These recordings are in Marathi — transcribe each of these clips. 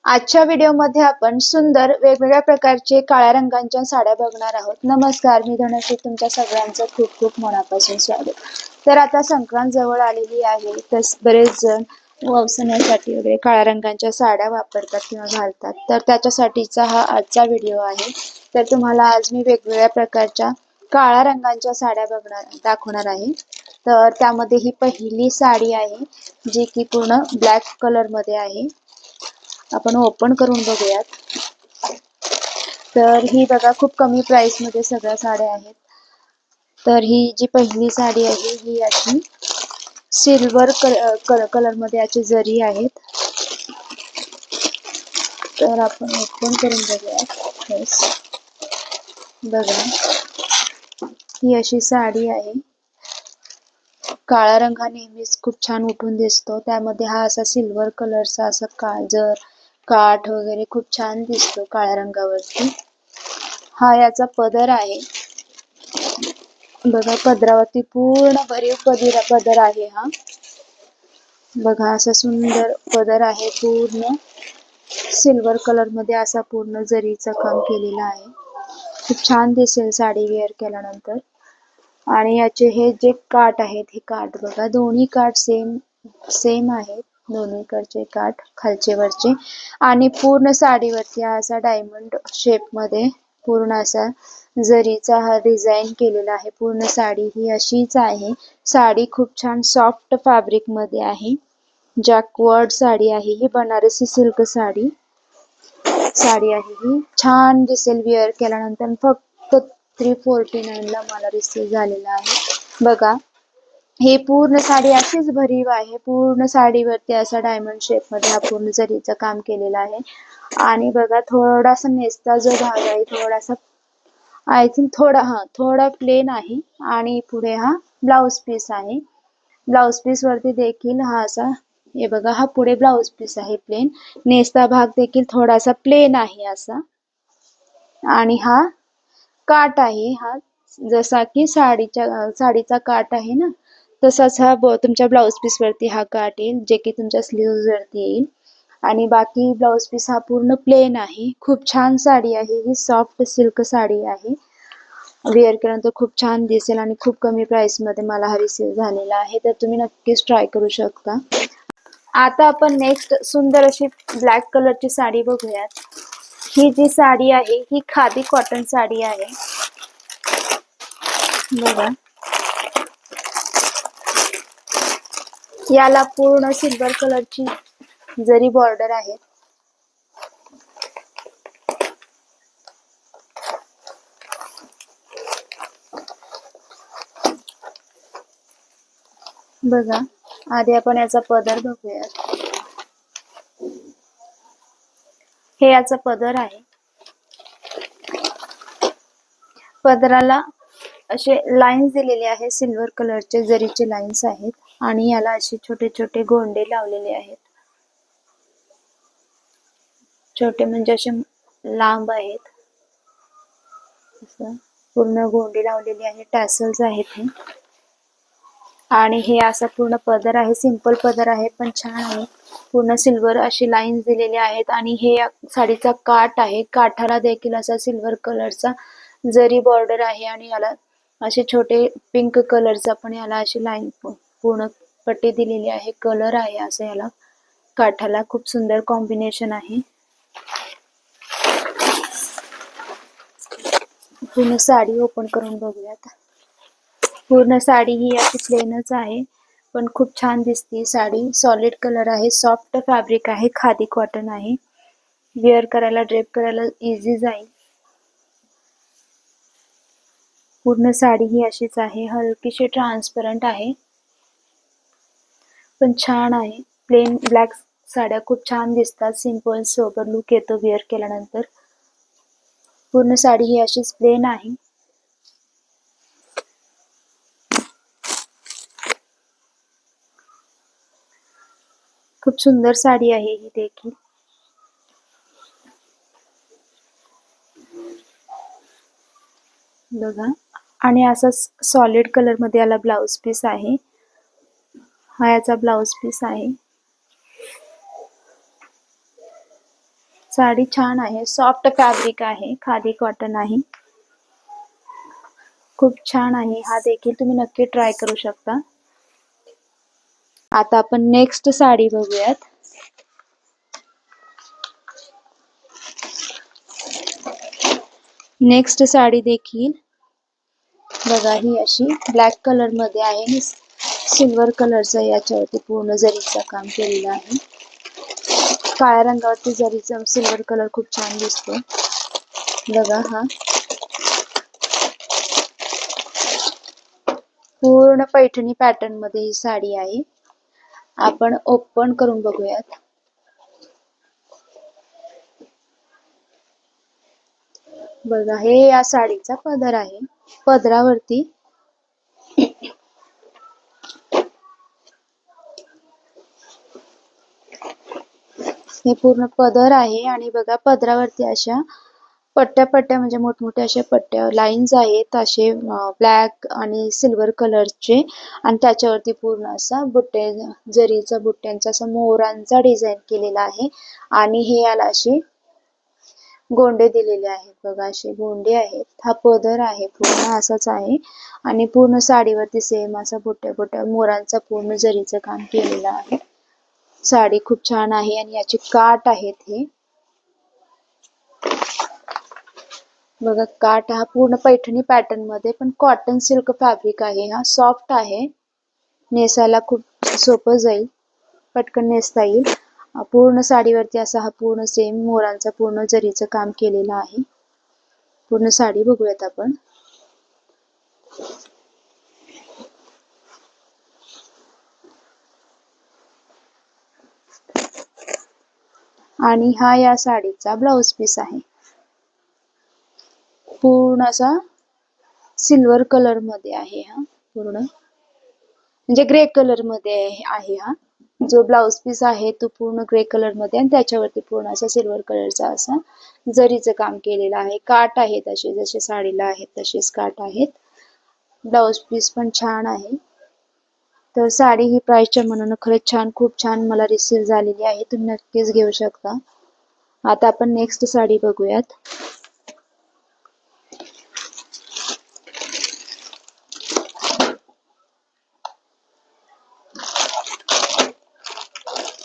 आजच्या व्हिडिओमध्ये आपण सुंदर वेगवेगळ्या प्रकारचे काळ्या रंगाच्या साड्या बघणार आहोत। नमस्कार, मी धनश्री, तुमच्या सगळ्यांचं खूप खूप मनापासून स्वागत। तर आता संक्रांत जवळ आलेली आहे, तर बरेच जण वसण्यासाठी वगैरे काळ्या रंगाच्या साड्या वापरतात किंवा घालतात। तर त्याच्यासाठीचा हा आजचा व्हिडिओ आहे। तर तुम्हाला आज मी वेगवेगळ्या प्रकारच्या काळ्या रंगाच्या साड्या दाखवणार आहे। तर त्यामध्ये ही पहिली साडी आहे, जी की पूर्ण ब्लॅक कलर मध्ये आहे। आपण ओपन करून बघूयात। तर ही बघा, खूप कमी प्राइस मध्ये सगळ्या साड्या आहेत। तर ही जी पहिली साडी आहे ही अशी सिल्वर कलर मध्ये याची जरी आहेत। तर आपण ओपन करून बघूयात। बस बघा, ही अशी साडी आहे। काळा रंग हा नेहमीच खूप छान उठून दिसतो, त्यामध्ये हा असा सिल्वर कलरचा असा काजर काठ वगैरे खूप छान दिसतो काळ्या रंगावरती। हा याचा पदर आहे बघा, पदरावरती पूर्ण भरीव पदर आहे। हा बघा, असा सुंदर पदर आहे, पूर्ण सिल्वर कलर मध्ये असा पूर्ण जरीचं काम केलेलं आहे। खूप छान दिसेल साडी वेअर केल्यानंतर। आणि याचे हे जे काठ आहेत, हे काठ बघा, दोन्ही काठ सेम आहेत, दोन्हीकडचे काठ खालचे वरचे। आणि पूर्ण साडीवरती असा डायमंड शेप मध्ये पूर्ण असा जरीचा हा डिझाईन केलेला आहे। पूर्ण साडी ही अशीच आहे। साडी खूप छान सॉफ्ट फॅब्रिक मध्ये आहे। जॅकवर्ड साडी आहे ही, बनारसी सिल्क साडी आहे ही। छान दिसेल वेअर केल्यानंतर। फक्त 349 ला मला रिसीव झालेला आहे। बघा, हे पूर्ण साडी अशीच भरीव आहे। पूर्ण साडीवरती असा डायमंड शेप मध्ये हा पूर्ण जरीचं काम केलेलं आहे। आणि बघा, थोडासा नेसता जो भाग आहे, थोडासा आय थिंक थोडा प्लेन आहे। आणि पुढे हा ब्लाउज पीस आहे। ब्लाउज पीस वरती देखील हा असा, हे बघा, हा पुढे ब्लाउज पीस आहे प्लेन। नेसता भाग देखील थोडासा प्लेन आहे असा। आणि हा काठ आहे, हा जसा की साडीचा काठ आहे ना, तसाच हा तुमच्या ब्लाउज पीस वरती हा काठ येईल, जे की तुमच्या स्लीव्ज वरती येईल। आणि बाकी ब्लाउज पीस हा पूर्ण प्लेन आहे। खूप छान साडी आहे ही, सॉफ्ट सिल्क साडी आहे। वेअर केल्यानंतर खूप छान दिसेल आणि खूप कमी प्राइस मध्ये मला हा रिसीव झालेला आहे। तर तुम्ही नक्कीच ट्राय करू शकता। आता आपण नेक्स्ट सुंदर अशी ब्लॅक कलरची साडी बघूयात। ही जी साडी आहे ही खादी कॉटन साडी आहे बघा। याला पूर्ण सिल्वर कलरची जरी बॉर्डर आहे। बघा, आधी आपण याचा पदर बघूयात। हे याचा पदर आहे। पदराला असे लाईन्स दिलेले आहेत, सिल्वर कलरचे जरीचे लाईन्स आहेत। आणि याला असे छोटे छोटे गोंडे लावलेले आहेत। छोटे म्हणजे असे लांब आहेत, असं पूर्ण गोंडे लावलेले आहेत, टॅसल्स आहेत हे। आणि हे असा पूर्ण पदर आहे, सिंपल पदर आहे पण छान आहे। पूर्ण सिल्वर अशी लाईन्स दिलेले आहेत। आणि हे साडीचा काठ आहे, काठाला देखील असा सिल्वर कलरचा जरी बॉर्डर आहे। आणि याला असे छोटे पिंक कलरचा पण याला अशी लाईन पूर्ण पट्टी दिलेली आहे, कलर आहे असं याला काठाला। खूप सुंदर कॉम्बिनेशन आहे। पूर्ण साडी ओपन करून बघूयात। पूर्ण साडी ही अशी प्लेनच आहे, पण खूप छान दिसते साडी। सॉलिड कलर आहे, सॉफ्ट फॅब्रिक आहे, खादी कॉटन आहे। वेअर करायला, ड्रेप करायला इझी जाईल। पूर्ण साडी ही अशीच आहे, हलकीशी ट्रान्सपरंट आहे पण छान आहे। प्लेन ब्लॅक साड्या खूप छान दिसतात, सिंपल सोबर लुक येतो वेअर केल्यानंतर। पूर्ण साडी ही अशीच प्लेन आहे। खूप सुंदर साडी आहे ही देखील। बघा, आणि असा सॉलिड कलर मध्ये याला ब्लाउज पीस आहे। हा याचा ब्लाउज पीस आहे। साडी छान आहे, सॉफ्ट फॅब्रिक आहे, खादी कॉटन आहे, खूप छान आहे. हा देखील तुम्ही नक्की ट्राय करू शकता. आता आपण नेक्स्ट साडी बघूयात. नेक्स्ट साडी देखील बघा, ही अशी ब्लॅक कलर मध्ये आहे, सिल्वर कलरचा याच्यावरती पूर्ण जरीचं काम केलेलं आहे. काळ्या रंगावरती जरीचा सिल्वर कलर खूप छान दिसतो. बघा, हा पूर्ण पैठणी पॅटर्न मध्ये ही साडी आहे. आपण ओपन करून बघूयात. बघा, हे या साडीचा पदर आहे. पदरावरती हे पूर्ण पदर आहे आणि बघा, पदरावरती अशा पट्ट्या पट्ट्या म्हणजे मोठमोठ्या अशा पट्ट्या लाईन्स आहेत, असे ब्लॅक आणि सिल्वर कलरचे, आणि त्याच्यावरती पूर्ण असा बुट्टे, जरीचा बुट्ट्यांचा असा मोरांचा डिझाईन केलेला आहे. आणि हे याला असे गोंडे दिलेले आहेत. बघा, असे गोंडे आहेत. हा पदर आहे पूर्ण असाच आहे आणि पूर्ण साडीवरती सेम असा बुट्ट्या बुट्ट्या मोरांचा पूर्ण जरीचं काम केलेलं आहे. साडी खूप छान आहे आणि याचे काठ आहेत. हे बघा, काठ हा पूर्ण पैठणी पॅटर्न मध्ये, पण कॉटन सिल्क फॅब्रिक आहे. हा सॉफ्ट आहे, नेसायला खूप सोपं जाईल, पटकन नेसता येईल. पूर्ण साडीवरती असा हा पूर्ण सेम मोरांचा पूर्ण जरीचं काम केलेलं आहे. पूर्ण साडी बघूयात आपण. आणि हा या साडीचा ब्लाउज पीस आहे. पूर्ण असा सिल्वर कलर मध्ये आहे. हा पूर्ण म्हणजे ग्रे कलर मध्ये आहे. हा जो ब्लाउज पीस आहे तो पूर्ण ग्रे कलर मध्ये, आणि त्याच्यावरती पूर्ण असा सिल्वर कलरचा असा जरीचं काम केलेलं आहे. काठ आहेत असे, जसे साडीला आहेत तसेच काठ आहेत. ब्लाउज पीस पण छान आहे. तर साडी ही प्राइसच्या मनानं खरंच छान, खूप छान मला रिसीव झालेली आहे. तुम्ही नक्कीच घेऊ शकता. आता आपण नेक्स्ट साडी बघूयात.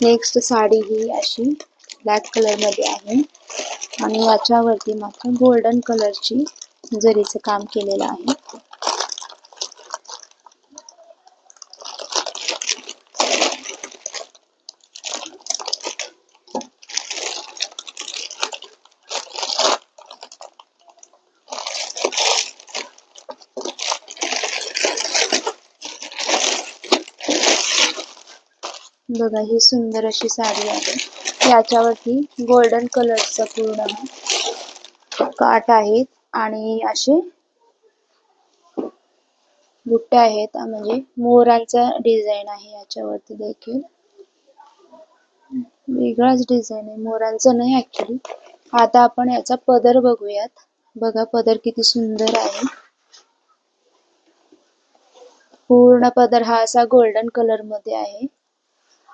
नेक्स्ट साडी ही अशी ब्लॅक कलर मध्ये आहे आणि याच्यावरती मात्र गोल्डन कलरची जरीचं काम केलेलं आहे. बघा, ही सुंदर अशी साडी आहे. याच्यावरती गोल्डन कलरचा पूर्ण काठ आहेत आणि असे बुट्टे आहेत, म्हणजे मोरांचा डिझाईन आहे. याच्यावरती देखील वेगळाच डिझाईन आहे, मोरांचा नाही ऍक्च्युली. आता आपण याचा पदर बघूयात. बघा, पदर किती सुंदर आहे. पूर्ण पदर हा असा गोल्डन कलर मध्ये आहे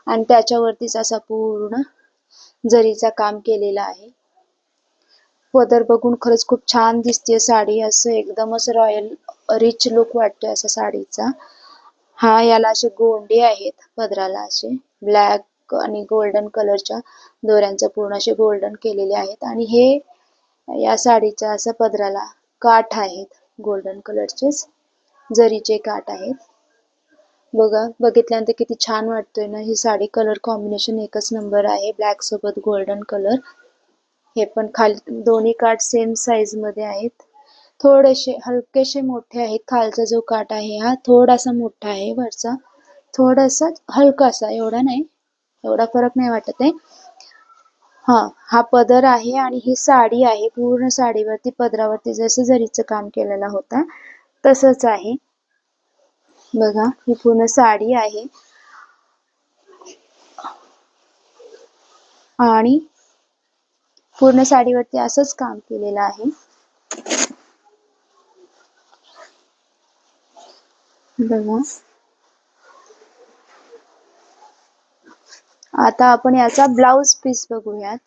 आणि त्याच्यावरतीच असा पूर्ण जरीचा काम केलेला आहे. पदर बघून खरंच खूप छान दिसते साडी, असं एकदमच रॉयल रिच लुक वाटतोय असा साडीचा. हा याला असे गोंडे आहेत पदराला, असे ब्लॅक आणि गोल्डन कलरच्या दोऱ्यांचा पूर्ण असे गोल्डन केलेले आहेत. आणि हे या साडीच्या असं पदराला काठ आहेत, गोल्डन कलरचेच जरीचे काठ आहेत. बघा, बघितल्यानंतर किती छान वाटतोय ना ही साडी. कलर कॉम्बिनेशन एकच नंबर आहे, ब्लॅक सोबत गोल्डन कलर. हे पण खाली दोन्ही काठ सेम साइज मध्ये आहेत, थोडेसे हलकेसे मोठे आहेत. खालचा जो काठ आहे हा थोडासा मोठा आहे, वरचा थोडासा हलकासा, एवढा नाही, एवढा फरक नाही वाटत आहे. हा पदर आहे आणि ही साडी आहे. पूर्ण साडीवरती पदरावरती जसं जरीचं काम केलेलं होता तसंच आहे. बघा, ही पूर्ण साडी आहे आणि पूर्ण साडीवरती असंच काम केलेलं आहे. बघा, आता आपण याचा ब्लाउज पीस बघूयात.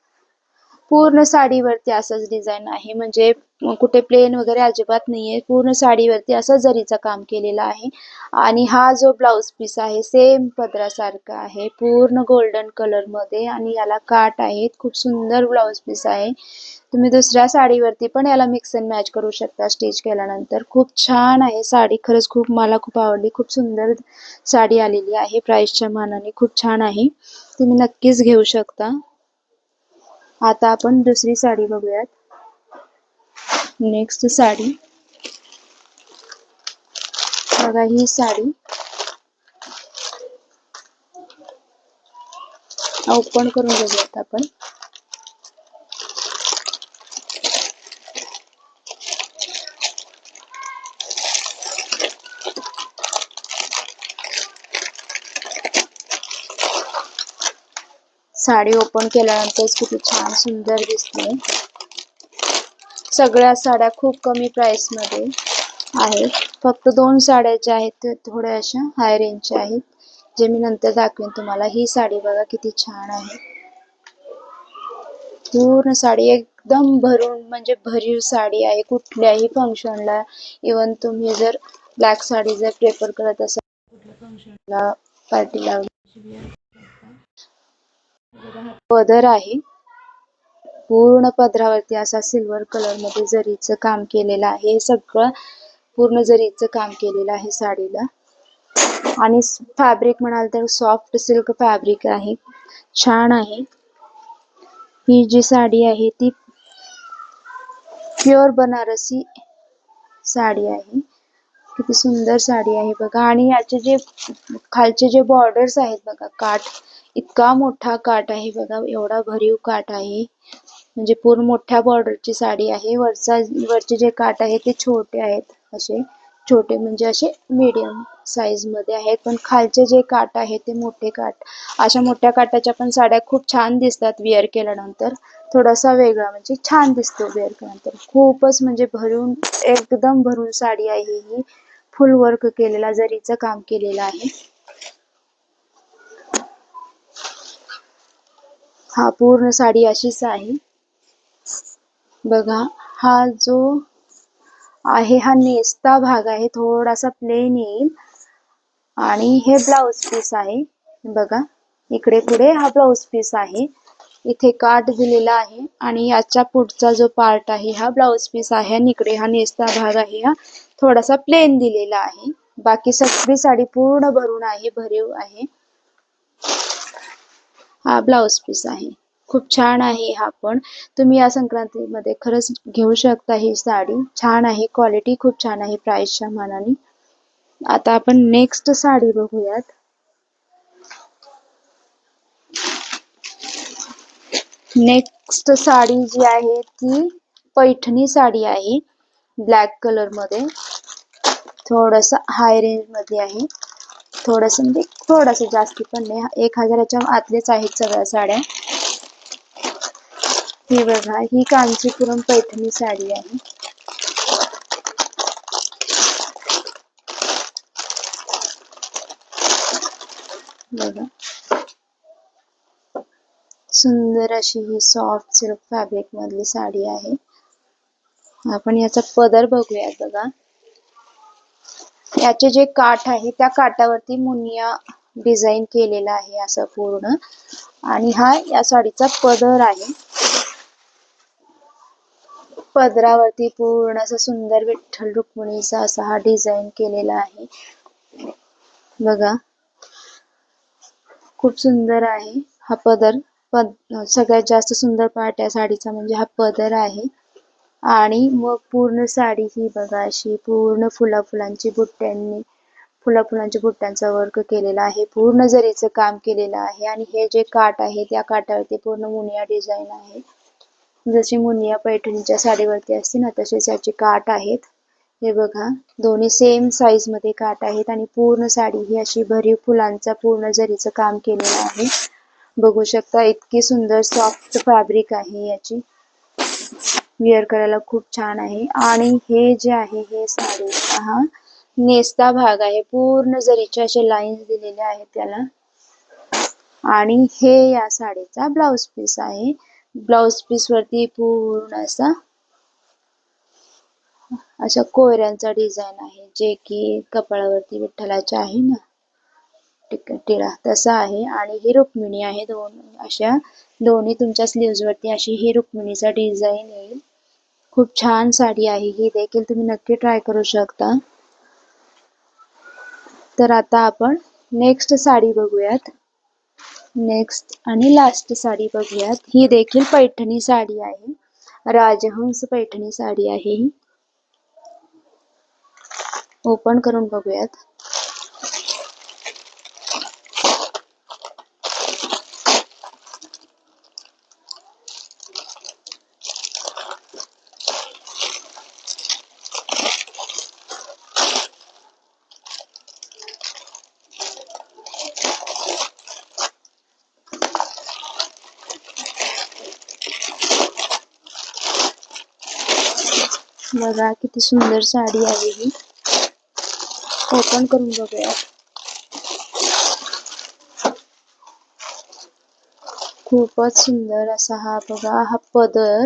पूर्ण साडीवरती असंच डिझाईन आहे, म्हणजे कुठे प्लेन वगैरे अजिबात नाहीये. पूर्ण साडीवरती असं जरीचं काम केलेलं आहे. आणि हा जो ब्लाउज पीस आहे सेम पदरासारखा आहे, पूर्ण गोल्डन कलर मध्ये, आणि याला काठ आहेत. खूप सुंदर ब्लाउज पीस आहे. तुम्ही दुसऱ्या साडीवरती पण याला मिक्स अँड मॅच करू शकता स्टिच केल्यानंतर. खूप छान आहे साडी, खरंच मला खूप आवडली. खूप सुंदर साडी आलेली आहे, प्राइसच्या मानाने खूप छान आहे. तुम्ही नक्कीच घेऊ शकता. आता आपण दुसरी साडी बघूयात. नेक्स्ट साडी बघा, ही साडी ओपन करून बघूयात आपण. साडी ओपन केल्यानंतर किती छान सुंदर दिसते. सगळ्या साड्या खूप कमी प्राइस मध्ये आहेत. फक्त 2 साड्या ज्या आहेत ते थोड्या अशा हाय रेंजच्या आहेत, जे मी नंतर दाखवेन तुम्हाला. ही साडी बघा किती छान आहे. पूर्ण साडी एकदम भरून, म्हणजे भरीव साडी आहे. कुठल्याही फंक्शनला, इवन तुम्ही जर ब्लॅक साडी जर प्रेफर करत असाल कुठल्या फंक्शनला, पार्टीला, पदर आहे. पूर्ण पदरावरती असा सिल्वर कलर मध्ये जरीचं काम केलेलं आहे. सगळं पूर्ण जरीचं काम केलेलं आहे साडीला. आणि फॅब्रिक म्हणाल तर सॉफ्ट सिल्क फॅब्रिक आहे, छान आहे. ही जी साडी आहे ती प्युअर बनारसी साडी आहे. किती सुंदर साडी आहे बघा. आणि याचे जे खालचे जे बॉर्डर्स आहेत बघा, काठ, इतका मोठा काठ आहे बघा, एवढा भरीव काठ आहे. म्हणजे पूर्ण मोठ्या बॉर्डरची साडी आहे. वरचे जे काठ आहे ते छोटे आहेत, असे छोटे म्हणजे असे मीडियम साईज मध्ये आहेत. पण खालचे जे काठ आहे ते मोठे काठ. अशा मोठ्या काठाच्या पण साड्या खूप छान दिसतात वेअर केल्यानंतर. थोडासा वेगळा म्हणजे छान दिसतो वेअर केल्यानंतर. खूपच म्हणजे भरून, एकदम भरून साडी आहे ही. फुल वर्क केलेला जरीचं काम केलेलं आहे. हा पूर्ण साडी अशीच आहे बघा. हा जो आहे हा नेसता भाग आहे, थोडासा प्लेन येईल. आणि हे ब्लाउज पीस आहे बघा. इकडे पुढे हा ब्लाउज पीस आहे. इथे काठ दिलेला आहे. आणि याच्या पुढचा जो पार्ट आहे हा ब्लाउज पीस आहे. आणि इकडे हा नेसता भाग आहे, हा थोडासा प्लेन दिलेला आहे. बाकी सगळी साडी पूर्ण भरून आहे, भरीव आहे. हा ब्लाउज पीस आहे. खूप छान आहे हा पण. तुम्ही या संक्रांतीमध्ये खरंच घेऊ शकता. ही साडी छान आहे, क्वालिटी खूप छान आहे प्राइसच्या मानाने. आता आपण नेक्स्ट साडी बघूयात. नेक्स्ट साडी जी आहे ती पैठणी साडी आहे, ब्लॅक कलर मध्ये. थोडस हाय रेंज मध्ये आहे. थोडस म्हणजे थोडस जास्ती पण नाही, 1000च्या आतलेच आहेत सगळ्या साड्या. ही बघा, ही कांचीपुरम पैठणी साडी आहे. बघा, सुंदर अशी ही सॉफ्ट सिल्क फॅब्रिक मधली साडी आहे. आपण याचा पदर बघूयात बघा. याचे जे काठ आहे त्या काठावरती मुनिया डिझाईन केलेला आहे असं पूर्ण. आणि हा या साडीचा पदर आहे. पदरावरती पूर्ण असं सुंदर विठ्ठल रुक्मिणीचा असा हा डिझाईन केलेला आहे बघा. खूप सुंदर आहे हा पदर. सगळ्यात जास्त सुंदर पार्ट या साडीचा म्हणजे हा पदर आहे. आणि मग पूर्ण साडी ही बघा अशी पूर्ण फुलांची फुलांच्या बुट्ट्यांचा वर्क केलेला आहे. पूर्ण जरीचं काम केलेलं आहे. आणि हे जे काठ आहे त्या काठावरती पूर्ण मुनिया डिझाईन आहे. जशी मुनिया पैठणीच्या साडीवरती असते ना, तसेच याचे काठ आहेत. हे बघा, दोन्ही सेम साईज मध्ये काठ आहेत. आणि पूर्ण साडी ही अशी भरीव फुलांचा पूर्ण जरीचं काम केलेलं आहे. बघू शकता, इतकी सुंदर सॉफ्ट फॅब्रिक आहे याची. वेअर करायला खूप छान आहे. आणि हे जे आहे हे साडीचा हा नेसता भाग आहे. पूर्ण जरीचे असे लाईन्स दिलेले आहेत त्याला. आणि हे या साडीचा ब्लाउज पीस आहे. ब्लाउज पीस वरती पूर्ण अशा कोयऱ्यांचा डिझाईन आहे, जे की कपाळावरती विठ्ठलाच्या आहे ना टिळा तसा आहे. आणि ही रुक्मिणी आहे. दोन्ही तुमच्या स्लीव्ज वरती अशी ही रुक्मिणीचा डिझाईन येईल. खूप छान साडी आहे, ही देखील तुम्ही नक्की ट्राय करू शकता. तर आता आपण नेक्स्ट साडी बघूयात. नेक्स्ट आणि लास्ट साडी बघूयात. ही देखील पैठणी साडी आहे, राजहंस पैठणी साडी आहे. ही ओपन करून बघूयात. बघा किती सुंदर साडी आहे ही. ओपन करून बघूया. खूपच सुंदर असा हा बघा हा पदर.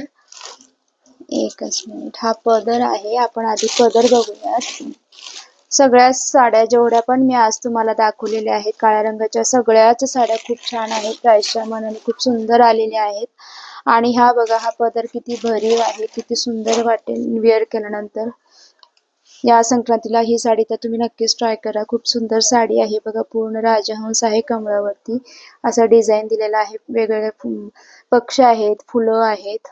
एकच मिनिट, हा पदर आहे. आपण आधी पदर बघूयात. सगळ्या साड्या जेवढ्या पण मी आज तुम्हाला दाखवलेल्या आहेत काळ्या रंगाच्या, सगळ्याच साड्या खूप छान आहेत. प्राइसच्या मानाने खूप सुंदर आलेल्या आहेत. आणि हा बघा हा पदर किती भरीव आहे, किती सुंदर वाटेल वेअर केल्यानंतर. या संक्रांतीला ही साडी तर तुम्ही नक्कीच ट्राय करा. खूप सुंदर साडी आहे बघा. पूर्ण राजहंस आहे, कमळावरती असा डिझाईन दिलेला आहे. वेगवेगळे पक्षी आहेत, फुलं आहेत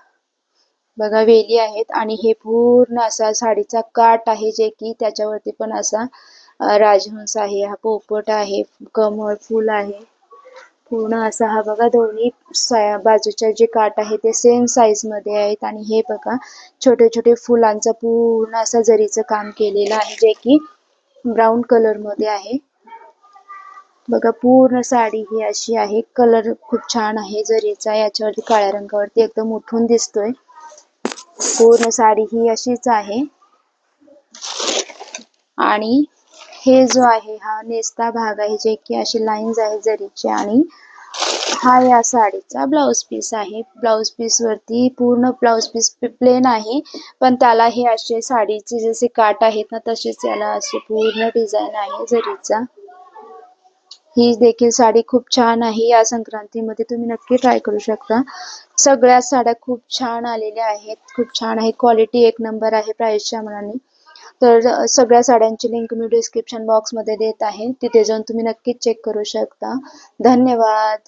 बघा, वेली आहेत. आणि हे पूर्ण असा साडीचा काठ आहे, जे की त्याच्यावरती पण असा राजहंस आहे, हा पोपट आहे, कमळ फुल आहे. पूर्ण असा हा बघा, दोन्ही बाजूच्या जे काठ आहे ते सेम साइज मध्ये आहेत. आणि हे बघा छोटे छोटे फुलांचं पूर्ण असं जरीचं काम केलेलं आहे, जे की ब्राऊन कलर मध्ये आहे. बघा पूर्ण साडी ही अशी आहे. कलर खूप छान आहे जरीचा, याच्यावरती काळ्या रंगावरती एकदम उठून दिसतोय. पूर्ण साडी ही अशीच आहे. आणि हे जो आहे हा नेसता भाग आहे, जे की अशी लाईन्स आहे जरीची. आणि हा या साडीचा ब्लाउज पीस आहे. ब्लाउज पीस वरती पूर्ण ब्लाउज पीस प्लेन आहे, पण त्याला हे असे साडीचे जसे काठ आहेत ना, तसेच याला असे पूर्ण डिझाईन आहे जरीचा. ही देखील साडी खूप छान आहे. या संक्रांतीमध्ये तुम्ही नक्की ट्राय करू शकता. सगळ्या साड्या खूप छान आलेल्या आहेत, खूप छान आहे. क्वालिटी एक नंबर आहे प्राइसच्या मानाने. तर सगळ्या साड्यांची लिंक मी डिस्क्रिप्शन बॉक्स मध्ये देत आहे, तिथे जाऊन तुम्ही नक्कीच चेक करू शकता. धन्यवाद.